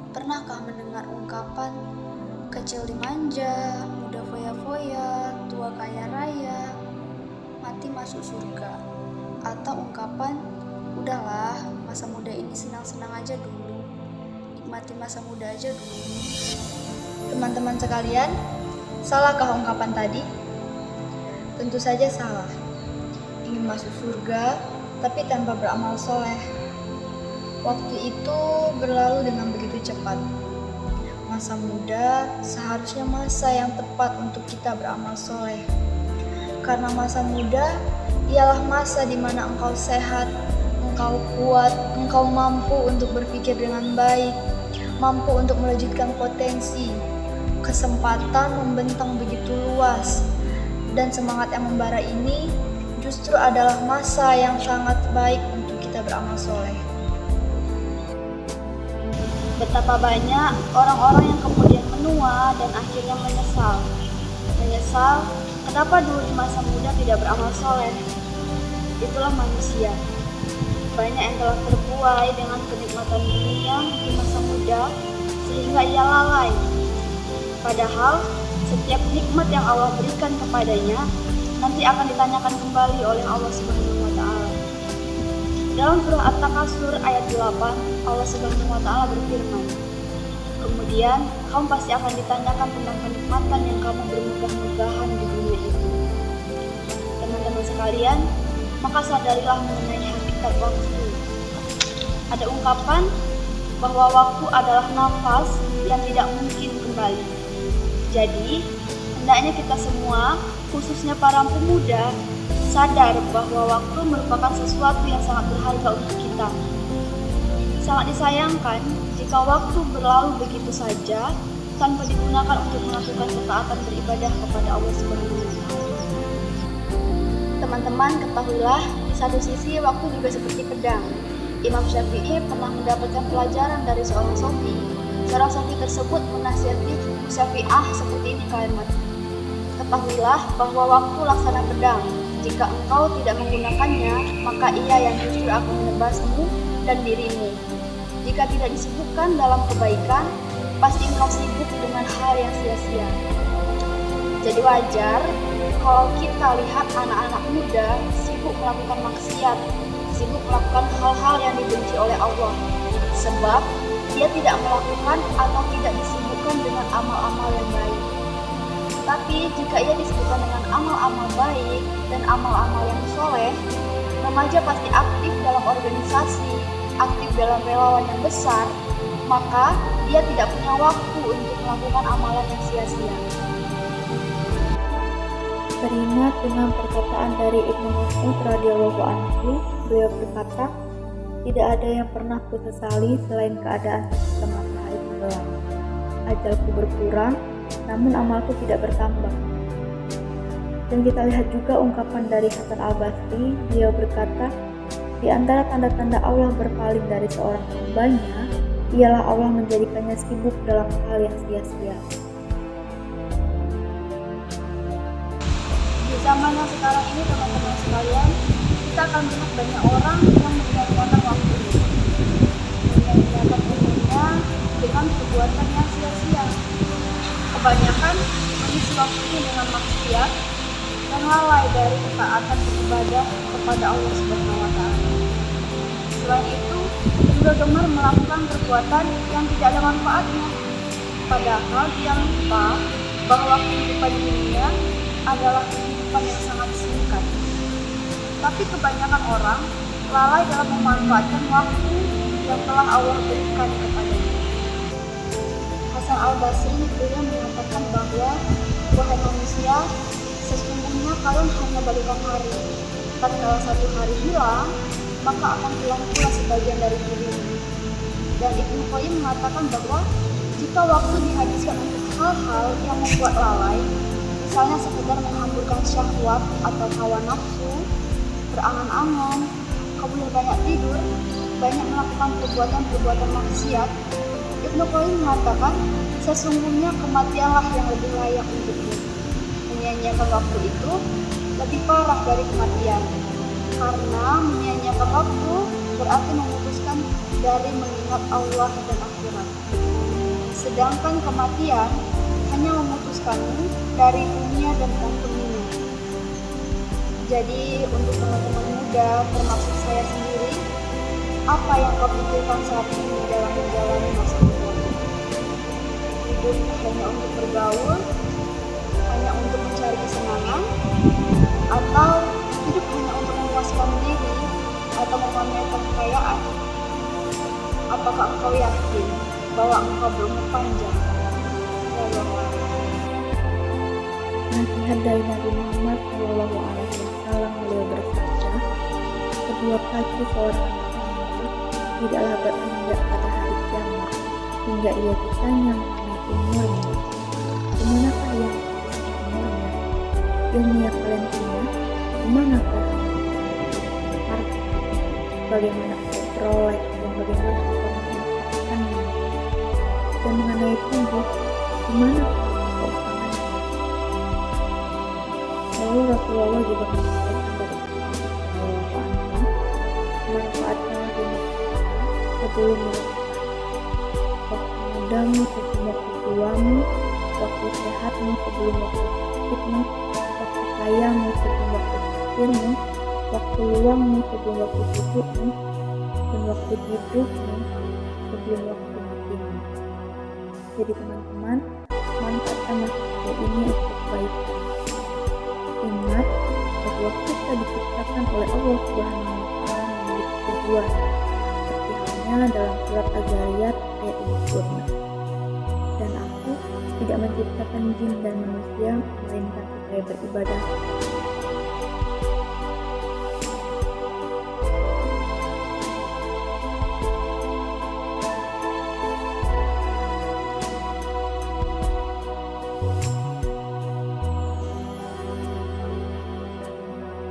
Pernahkah mendengar ungkapan kecil dimanja, muda foya-foya, tua kaya raya, mati masuk surga? Atau ungkapan, udahlah, masa muda ini senang-senang aja dulu, nikmati masa muda aja dulu. Teman-teman sekalian, salahkah ungkapan tadi? Tentu saja salah. Ingin masuk surga, tapi tanpa beramal soleh. Waktu itu berlalu dengan begitu cepat. Masa muda seharusnya masa yang tepat untuk kita beramal soleh. Karena masa muda ialah masa di mana engkau sehat, engkau kuat, engkau mampu untuk berpikir dengan baik, mampu untuk melejitkan potensi. Kesempatan membentang begitu luas, dan semangat yang membara ini justru adalah masa yang sangat baik untuk kita beramal soleh. Betapa banyak orang-orang yang kemudian menua dan akhirnya menyesal. Menyesal kenapa dulu di masa muda tidak beramal soleh. Itulah manusia. Banyak yang telah terbuai dengan kenikmatan dunia di masa muda sehingga ia lalai. Padahal setiap nikmat yang Allah berikan kepadanya nanti akan ditanyakan kembali oleh Allah Subhanahu wa Ta'ala. Dalam surah At-Takasur ayat 8, Allah Subhanahu wa Ta'ala berfirman, "Kemudian kamu pasti akan ditanyakan tentang kenikmatan yang kamu bermegah-megahan di dunia itu." Teman-teman sekalian, maka sadarilah mengenai hakikat waktu. Ada ungkapan bahwa waktu adalah nafas yang tidak mungkin kembali. Jadi, hendaknya kita semua, khususnya para pemuda, sadar bahwa waktu merupakan sesuatu yang sangat berharga untuk kita. Sangat disayangkan jika waktu berlalu begitu saja tanpa digunakan untuk melakukan ketaatan beribadah kepada Allah Subhanahu wa Ta'ala. Teman-teman, ketahuilah, di satu sisi waktu juga seperti pedang. Imam Syafi'i pernah mendapatkan pelajaran dari seorang sufi. Seorang sufi tersebut menasihati Syafi'ah seperti ini kalimat, "Ketahuilah bahwa waktu laksana pedang. Jika engkau tidak menggunakannya, maka ia yang justru akan menebasmu dan dirimu. Jika tidak disibukkan dalam kebaikan, pasti engkau sibuk dengan hal yang sia-sia." Jadi wajar kalau kita lihat anak-anak muda sibuk melakukan maksiat, sibuk melakukan hal-hal yang dibenci oleh Allah, sebab dia tidak melakukan atau tidak disibukkan dengan amal-amal yang baik. Tapi jika ia disibukkan dengan amal-amal baik dan amal-amal yang soleh, remaja pasti aktif dalam organisasi, aktif dalam relawan yang besar, maka dia tidak punya waktu untuk melakukan amalan yang sia-sia. Teringat dengan perkataan dari Ibnu Mas'ud radhiyallahu anhu, beliau berkata, "Tidak ada yang pernah kusesali selain keadaan ketika matahari tenggelam. Ajalku berkurang, namun amalku tidak bertambah." Dan kita lihat juga ungkapan dari Hasan Al-Basri, beliau berkata, "Di antara tanda-tanda Allah berpaling dari seorang hambanya, ialah Allah menjadikannya sibuk dalam hal yang sia-sia." Di zaman yang sekarang ini, teman-teman sekalian, kita akan melihat banyak orang yang menyia-nyiakan waktunya, menyia-nyiakan umurnya dengan perbuatan yang sia-sia. Kebanyakan mengisi waktunya dengan maksiat dan lalai dari ketaatan beribadah kepada Allah Subhanahu wa Ta'ala. Selain itu, juga gemar melakukan perbuatan yang tidak ada manfaatnya. Padahal dia lupa bahwa kehidupan dunia adalah kehidupan yang sangat singkat. Tapi kebanyakan orang lalai dalam memanfaatkan waktu yang telah Allah berikan kepadanya. Hasan Al-Basri beliau mengatakan bahwa, "Wahai manusia, sesungguhnya kalian hanya balikan hari. Tatkala satu hari hilang, maka akan hilang pula sebagian dari dirimu." Dan Ibnu Qayyim mengatakan bahwa jika waktu dihabiskan untuk hal-hal yang membuat lalai, misalnya sekedar menghamburkan syahwat atau hawa nafsu, berangan-angan, kemudian banyak tidur, banyak melakukan perbuatan-perbuatan maksiat, Ibnu Qayyim mengatakan, sesungguhnya kematianlah yang lebih layak untukmu. Menyia-nyiakan waktu itu lebih parah dari kematian, karena menyia-nyiakan waktu berarti memutuskan dari mengingat Allah dan akhirat. sedangkan kematian hanya memutuskanmu dari dunia dan penghuninya. Jadi untuk teman-teman muda, termasuk saya sendiri, apa yang kau pikirkan saat ini dalam menjalani masa muda? Hidup hanya untuk bergaul, hanya untuk mencari kesenangan, atau hidup hanya untuk memuaskan diri atau memamerkan kekayaan? Apakah engkau yakin bahwa engkau berumur panjang? Nasihat dari Nabi Muhammad SAW, beliau bersabda, kedua kaki seorang hamba tidaklah berinjak pada hari kiamat hingga ia ditanya mengenai umurnya. Kemanakah yang umurnya? Ilmu yang kalian punya, kemanakah harta? Bagaimana kau peroleh dan bagaimana kau mendapatkannya? Dan mengenai tubuh, kemana kau usahakannya? Lalu Rasulullah juga menyampaikan dari Allah, manfaatnya dengan sebelum menikah, waktu mudamu sebelum waktu tuamu, waktu sehatmu sebelum waktu sakitmu, waktu kayamu sebelum waktu fakirmu, waktu luangmu sebelum waktu sibukmu, dan waktu hidupmu sebelum waktu matimu. Jadi teman-teman, manfaatkan masa muda ini untuk kebaikan. Ingat bahwa kita diciptakan oleh Allah Subhanahu wa Ta'ala memiliki tujuan, seperti halnya dalam surat Az-Zariyat ayat 26. Dan aku tidak menciptakan jin dan manusia melainkan supaya beribadah.